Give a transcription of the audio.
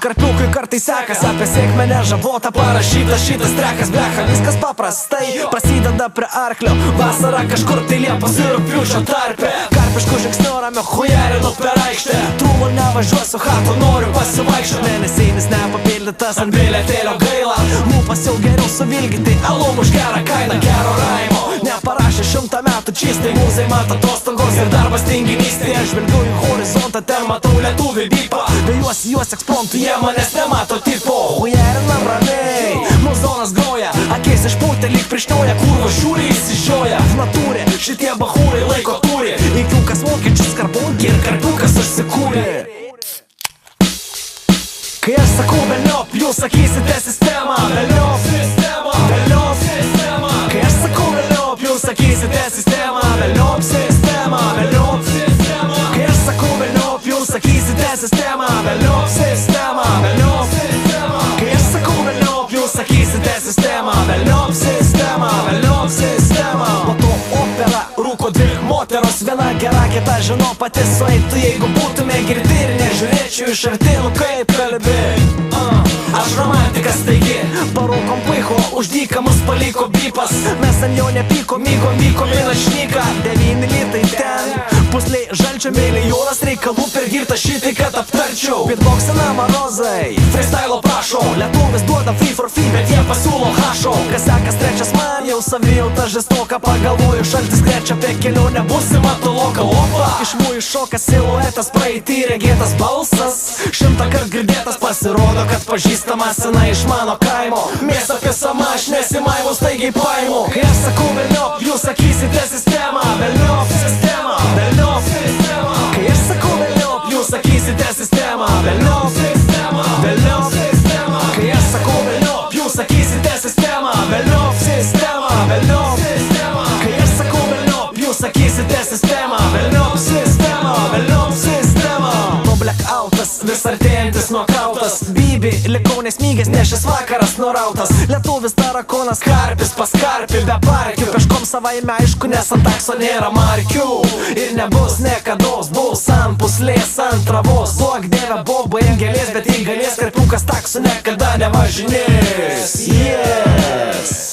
karpiukui kartais sekas, apie sėkmę nežavota parašytas šitas trekas, blecha, viskas paprastai prasideda prie arklio, vasara kažkur tai Liepos ir rugpjūčio tarpe, karpiškų žingsnių ramio chujerinu per aikštę, trūmo nevažiuosiu hato, noriu pasivaikščiot, mėnesinis nepapildytas ant bilietėlio gaila, lūpas jau geriau suvilgyti, alum už gerą kainą, gero raimo neparašė 100 metų čistai, mūzai mata atostogos ir darbas tinginystė, aš žvelgiu į horizontą, ten matau lietuvių bipą, bejuosi juos ekspromtų, jie manęs nemato tipo, hujerinam ramiai, muzonas groja, akis išpūtė lyg prišnioja, kurvo šiūrį įsižioja, v natūrė, šitie bahūrai laiko turi, įkiukas vokiečius karbonki ir karpiukas užsikūrė. Kai aš sakau velniop, jūs sakysite sistemą, velniop sistemą, velniop sistemą. Kai aš sakau velniop, jūs sakysite sistemą, velniop sistemą, velniop sistemą. Kai aš sakau velniop, jūs sakysite sistemą, velniop sistemą, velniop sistemą. Kai aš sakau velniop, jūs sakysite sistemą, velniop sistemą, velniop sistemą. Po to opera, rūko dvi moteros, viena gera, kita žino pati sueitų, jeigu būtume girti ir nežiūrėčiau iš arti, nu kaip kalbi. Aš romantikas, taigi parūkom puicho, už dyką mus paliko bipas, mes ant jo nepyko, myko minašnyką, 9 litai ten, pusliai žalčio mėly jūros reikalų per girtą šitai, kad aptarčiau. Beatboxina marozai, freestyle prašo, lietuvis duoda free for free, bet jie pasiūlo hašo. Kas sekas trečias man jau savijauta žestoka, pagalvoju šaltis krečia, apie kelionę būsimą toloką, opa. Iš mūjų šokas siluetas, praeitį regėtas balsas, 100 kart girdėtas, pasirodo, kad pažįstama sena iš mano kaimo. Mėsą pisama, aš nesimaimu, staigiai paimu. Kai aš sakau velniop, jūs sakysite sistemą, velniop sistemą, velniop sistemą. Kai aš sakau velniop, jūs sakysite sistemą, velniop sistemą, velniop sistemą. Kai aš sakau velniop, jūs sakysite sistemą, velniop sistemą, velniop sistemą. Kai aš sakau velniop, jūs sakysite sistemą, velniop sistemą, velniop sistemą. To blackoutas, vis artėjantis nokautas, Bibi, likau nesmygęs, nes šis vakaras nurautas. Lietuvis tarakonas, karpis pas karpį, be parkių, peškom savaime aišku, nes ant takso nėra markių. Ir nebus niekados, bus ant puslės, ant travos, duok dieve bobai angelės, bet jei galės, karpiukas taksu niekada nevažinės. Yes!